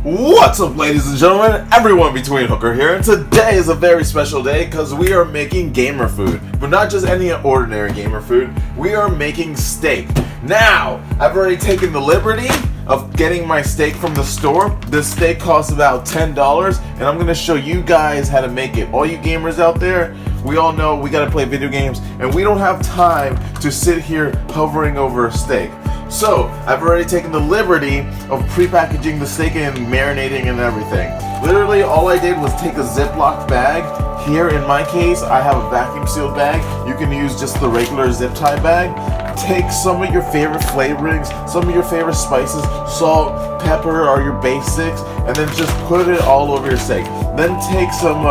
What's up, ladies and gentlemen, everyone between Hooker here, and today is a very special day because we are making gamer food. But not just any ordinary gamer food, we are making steak. Now, I've already taken the liberty of getting my steak from the store. This steak costs about $10, and I'm going to show you guys how to make it. All you gamers out there, we all know we got to play video games, and we don't have time to sit here hovering over a steak. So, I've already taken the liberty of pre-packaging the steak and marinating and everything. Literally, all I did was take a Ziploc bag. Here, in my case, I have a vacuum sealed bag. You can use just the regular zip tie bag. Take some of your favorite flavorings, some of your favorite spices, salt, pepper, or your basics, and then just put it all over your steak. Then take some,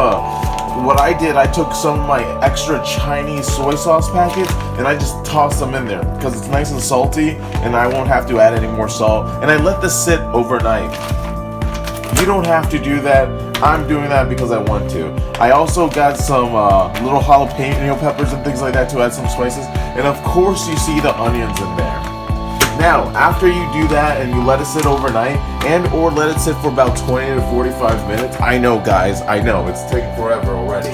what I did, I took some of my extra Chinese soy sauce packets and I just tossed them in there because it's nice and salty and I won't have to add any more salt. And I let this sit overnight. You don't have to do that. I'm doing that because I want to. I also got some little jalapeno peppers and things like that to add some spices. And of course you see the onions in there. Now, after you do that and you let it sit overnight and or let it sit for about 20 to 45 minutes, I know guys, I know, it's taking forever already.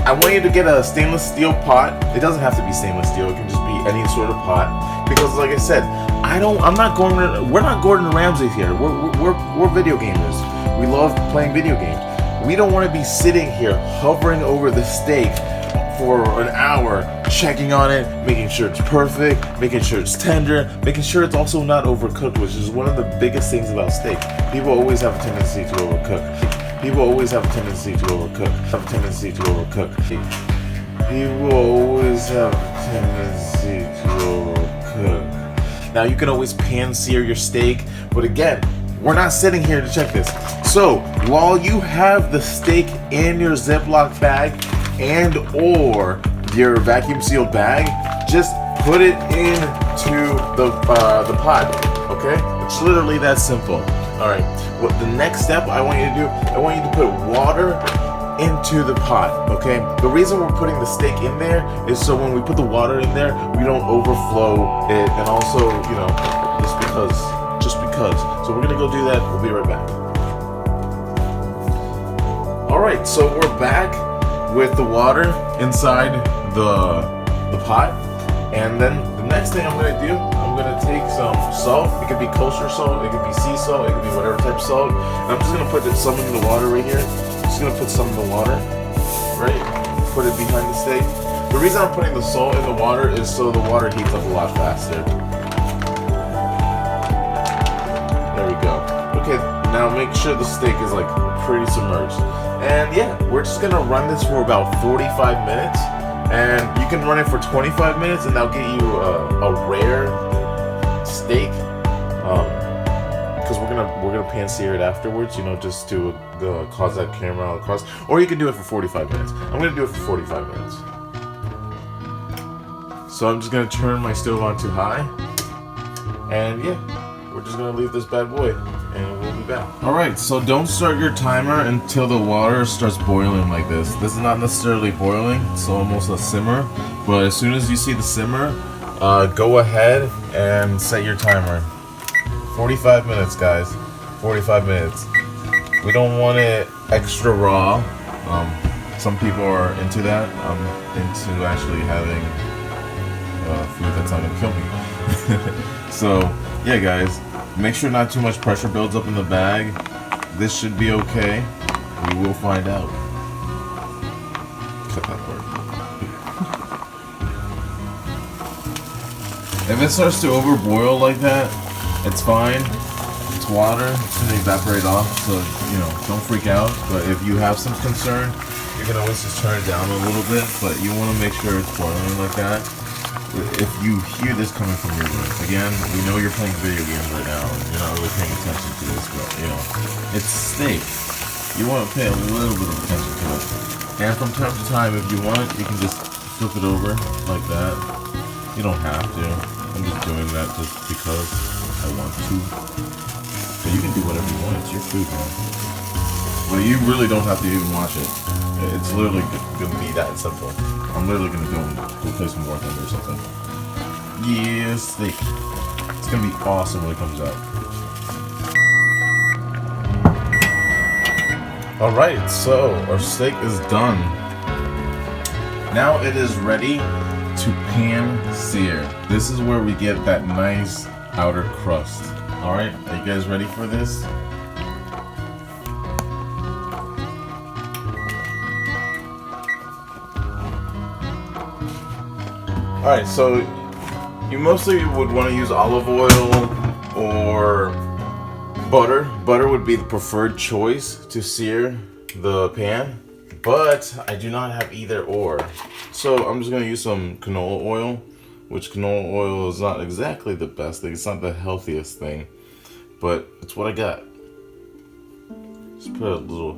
I want you to get a stainless steel pot. It doesn't have to be stainless steel, it can just be any sort of pot. Because like I said, we're not Gordon Ramsay here. We're video gamers. We love playing video games. We don't want to be sitting here hovering over the steak for an hour, checking on it, making sure it's perfect, making sure it's tender, making sure it's also not overcooked, which is one of the biggest things about steak. People always have a tendency to overcook. People always have a tendency to overcook. People always have a tendency to overcook. Now, you can always pan-sear your steak, but again, we're not sitting here to check this. So, while you have the steak in your Ziploc bag, and or your vacuum sealed bag, just put it into the pot, okay? It's literally that simple. Alright, what the next step I want you to do, I want you to put water into the pot, okay? The reason we're putting the steak in there is so when we put the water in there, we don't overflow it, and also, you know, just because. So we're gonna go do that, we'll be right back. Alright, so we're back with the water inside the pot, and then the next thing I'm gonna do, I'm gonna take some salt. It could be kosher salt, it could be sea salt, it could be whatever type of salt. And I'm just gonna put some in the water right here. Just gonna put some in the water, right? Put it behind the steak. The reason I'm putting the salt in the water is so the water heats up a lot faster. There we go. Okay, now make sure the steak is like pretty submerged. And yeah, we're just gonna run this for about 45 minutes, and you can run it for 25 minutes, and that'll get you a rare steak. Because we're gonna pan sear it afterwards, you know, just to cause that caramel across. Or you can do it for 45 minutes. I'm gonna do it for 45 minutes. So I'm just gonna turn my stove on to high, and yeah, we're just gonna leave this bad boy. And we'll be back. Alright, so don't start your timer until the water starts boiling like this. This is not necessarily boiling, it's almost a simmer. But as soon as you see the simmer, go ahead and set your timer. 45 minutes, guys. 45 minutes. We don't want it extra raw. Some people are into that. I'm into actually having food that's not gonna kill me. So, yeah, guys. Make sure not too much pressure builds up in the bag. This should be okay. We will find out. Cut that part. If it starts to overboil like that, it's fine. It's water. It's gonna evaporate off, so you know, don't freak out. But if you have some concern, you can always just turn it down a little bit. But you want to make sure it's boiling like that. If you hear this coming from your room, again, we know you're playing video games right now, and you're not really paying attention to this, but, you know, it's steak. You want to pay a little bit of attention to it. And from time to time, if you want, you can just flip it over like that. You don't have to. I'm just doing that just because I want to. But you can do whatever you want. It's your food, man. But you really don't have to even watch it. It's literally gonna be that simple. I'm literally gonna go play some War Thunder or something. Yeah, steak. It's gonna be awesome when it comes out. Alright, so our steak is done. Now it is ready to pan sear. This is where we get that nice outer crust. Alright, are you guys ready for this? Alright, so you mostly would want to use olive oil or butter. Butter would be the preferred choice to sear the pan, but I do not have either or. So I'm just going to use some canola oil, which canola oil is not exactly the best thing. It's not the healthiest thing, but it's what I got. Just put a little,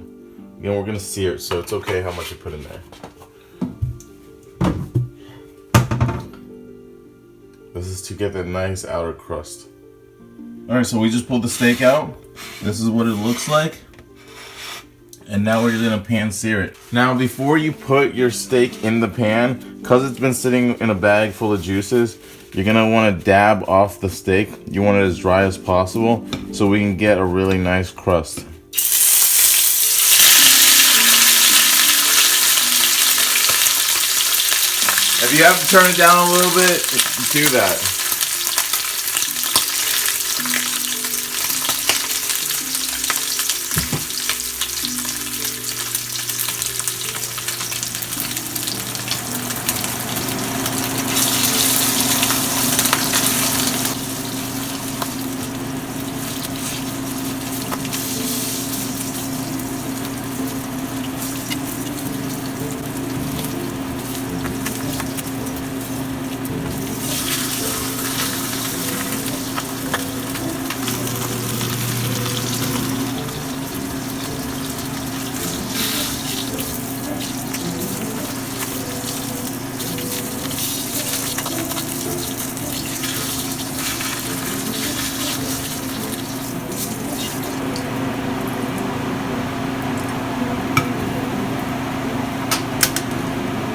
again, we're going to sear it, so it's okay how much you put in there. This is to get that nice outer crust. Alright, so we just pulled the steak out. This is what it looks like. And now we're gonna pan sear it. Now before you put your steak in the pan, because it's been sitting in a bag full of juices, you're gonna wanna dab off the steak. You want it as dry as possible so we can get a really nice crust. If you have to turn it down a little bit, do that.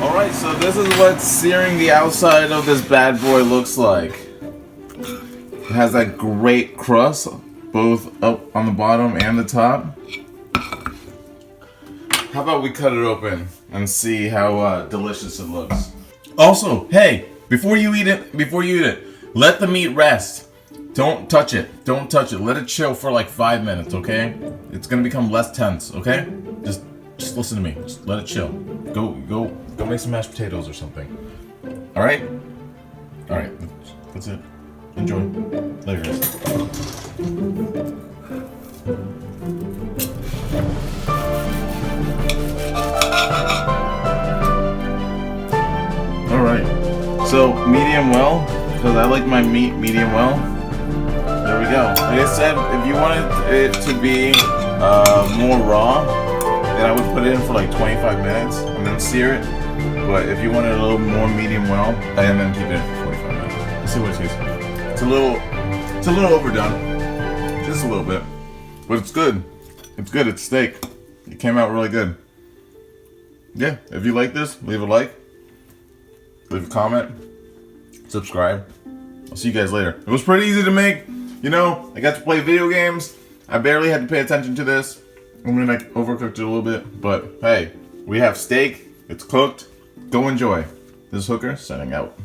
Alright, so this is what searing the outside of this bad boy looks like. It has that great crust, both up on the bottom and the top. How about we cut it open and see how delicious it looks. Also, hey, before you eat it, let the meat rest. Don't touch it. Don't touch it. Let it chill for like 5 minutes, okay? It's gonna become less tense, okay? Just listen to me. Just let it chill. Go make some mashed potatoes or something. All right? All right. That's it. Enjoy. Later, guys. All right. So medium well, because I like my meat medium well. There we go. Like I said, if you wanted it to be more raw, then I would put it in for like 25 minutes and then sear it. But if you want it a little more medium well, and then keep it in for 45 minutes. Let's see what it tastes like. It's a little overdone. Just a little bit. But it's good. It's good. It's steak. It came out really good. Yeah, if you like this, leave a like. Leave a comment. Subscribe. I'll see you guys later. It was pretty easy to make. You know, I got to play video games. I barely had to pay attention to this. I'm gonna overcooked it a little bit, but hey, we have steak. It's cooked. Go enjoy. This is Hooker signing out.